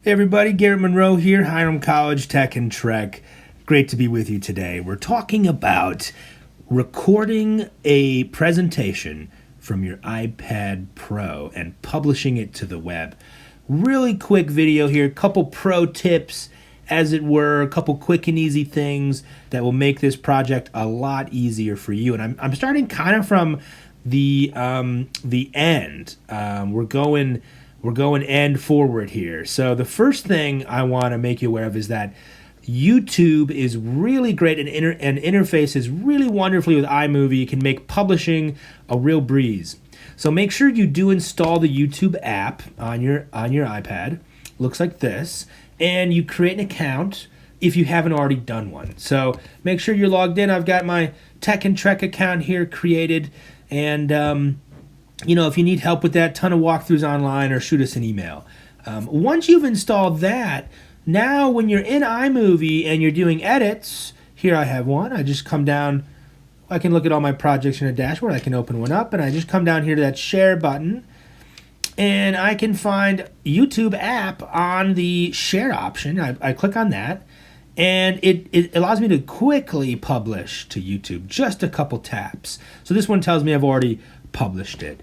Hey everybody, Garrett Monroe here, Hiram College Tech and Trek. Great to be with you today. We're talking about recording a presentation from your iPad Pro and publishing it to the web. Really quick video here, a couple pro tips, as it were, a couple quick and easy things that will make this project a lot easier for you. And I'm starting kind of from the end. We're going end forward here. So the first thing I want to make you aware of is that YouTube is really great and interfaces really wonderfully with iMovie. It can make publishing a real breeze. So make sure you do install the YouTube app on your iPad. Looks like this. And you create an account if you haven't already done one. So make sure you're logged in. I've got my Tech and Trek account here created. And if you need help with that, ton of walkthroughs online, or shoot us an email. Once you've installed that, now when you're in iMovie and you're doing edits, here I have one. I just come down. I can look at all my projects in a dashboard. I can open one up, and I just come down here to that share button, and I can find YouTube app on the share option. I click on that, and it allows me to quickly publish to YouTube, just a couple taps. So this one tells me I've already published it.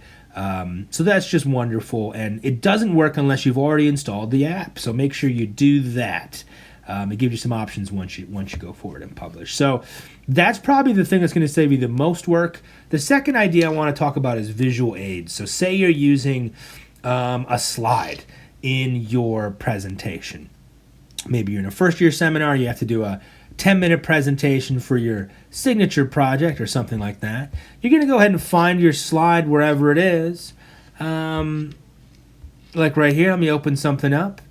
So that's just wonderful, and it doesn't work unless you've already installed the app. So make sure you do that. It gives you some options once you go forward and publish. So that's probably the thing that's going to save you the most work. The second idea I want to talk about is visual aids. So say you're using a slide in your presentation. Maybe you're in a first-year seminar. You have to do a 10-minute presentation for your signature project or something like that. You're going to go ahead and find your slide wherever it is. Like right here, let me open something up.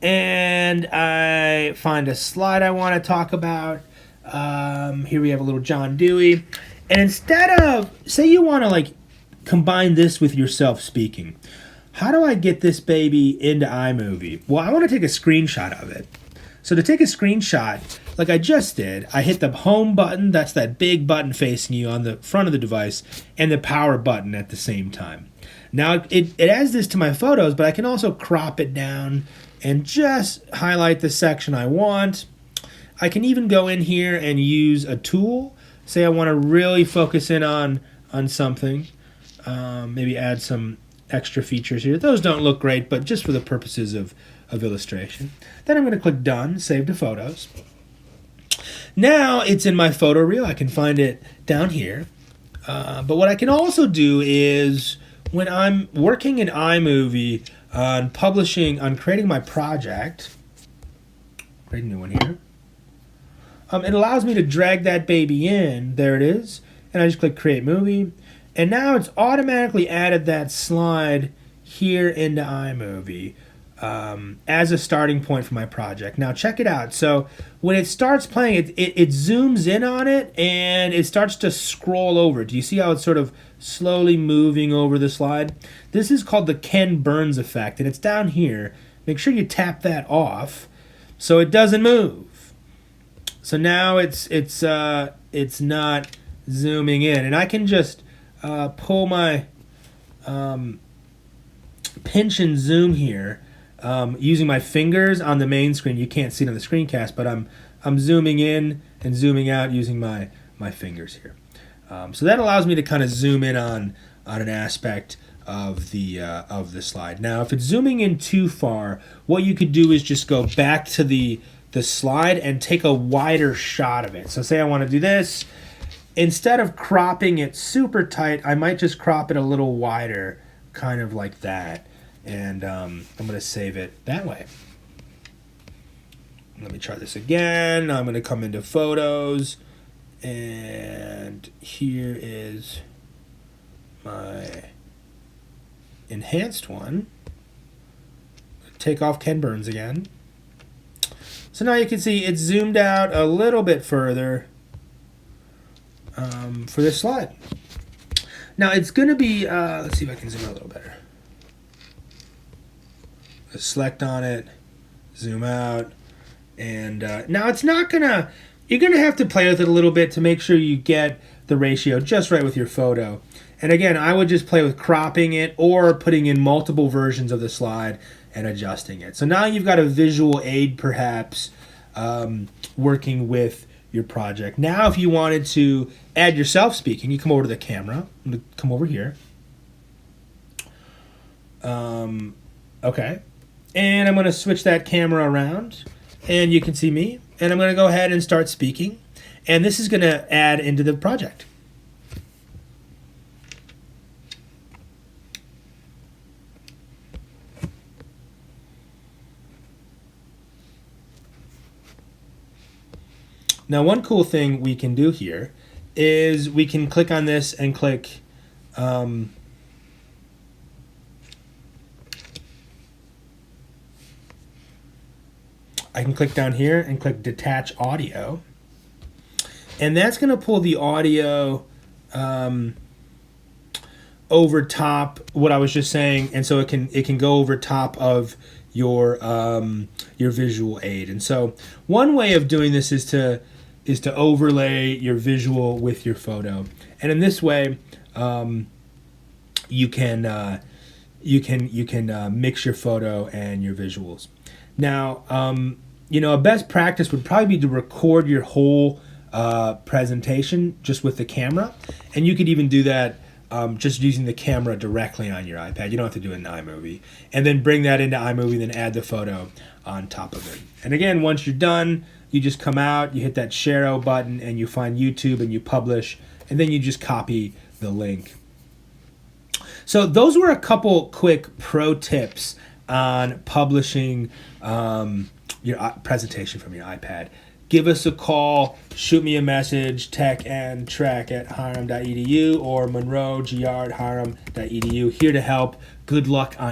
And I find a slide I want to talk about. Here we have a little John Dewey. And instead of, say you want to combine this with yourself speaking. How do I get this baby into iMovie? Well, I want to take a screenshot of it. So to take a screenshot, like I just did, I hit the home button, that's that big button facing you on the front of the device, and the power button at the same time. Now, it adds this to my photos, but I can also crop it down and just highlight the section I want. I can even go in here and use a tool. Say I want to really focus in on something, maybe add some extra features here. Those don't look great, but just for the purposes of illustration. Then I'm going to click Done, Save to Photos. Now it's in my photo reel. I can find it down here. But what I can also do is when I'm working in iMovie on creating my project, create a new one here. It allows me to drag that baby in. There it is. And I just click Create Movie. And now it's automatically added that slide here into iMovie as a starting point for my project. Now check it out. So when it starts playing, it zooms in on it and it starts to scroll over. Do you see how it's sort of slowly moving over the slide? This is called the Ken Burns effect, and it's down here. Make sure you tap that off so it doesn't move. So now it's not zooming in, and I can just pull my pinch and zoom here using my fingers on the main screen. You can't see it on the screencast, but I'm zooming in and zooming out using my fingers here. So that allows me to kind of zoom in on an aspect of the slide. Now, if it's zooming in too far, what you could do is just go back to the slide and take a wider shot of it. So say I want to do this. Instead of cropping it super tight, I might just crop it a little wider, kind of like that. And I'm going to save it that way. Let me try this again. I'm going to come into Photos. And here is my enhanced one. Take off Ken Burns again. So now you can see it's zoomed out a little bit further for this slide. Now it's going to be, let's see if I can zoom out a little better. Let's select on it, zoom out, and now it's not going to, you're going to have to play with it a little bit to make sure you get the ratio just right with your photo. And again, I would just play with cropping it or putting in multiple versions of the slide and adjusting it. So now you've got a visual aid perhaps working with your project. Now if you wanted to add yourself speaking, you come over to the camera. I'm going to come over here. Okay. And I'm going to switch that camera around and you can see me. And I'm going to go ahead and start speaking. And this is going to add into the project. Now, one cool thing we can do here is we can click on this and click I can click down here and click detach audio. And that's going to pull the audio over top what I was just saying, and so it can go over top of your visual aid. And so one way of doing this is to overlay your visual with your photo, and in this way you can mix your photo and your visuals. Now a best practice would probably be to record your whole presentation just with the camera, and you could even do that just using the camera directly on your iPad. You don't have to do it in iMovie, and then bring that into iMovie, then add the photo on top of it. And again, once you're done, you just come out, you hit that share button, and you find YouTube and you publish, and then you just copy the link. So those were a couple quick pro tips on publishing your presentation from your iPad. Give us a call, shoot me a message, techandtrek@hiram.edu or monroegr@hiram.edu. Here to help. Good luck on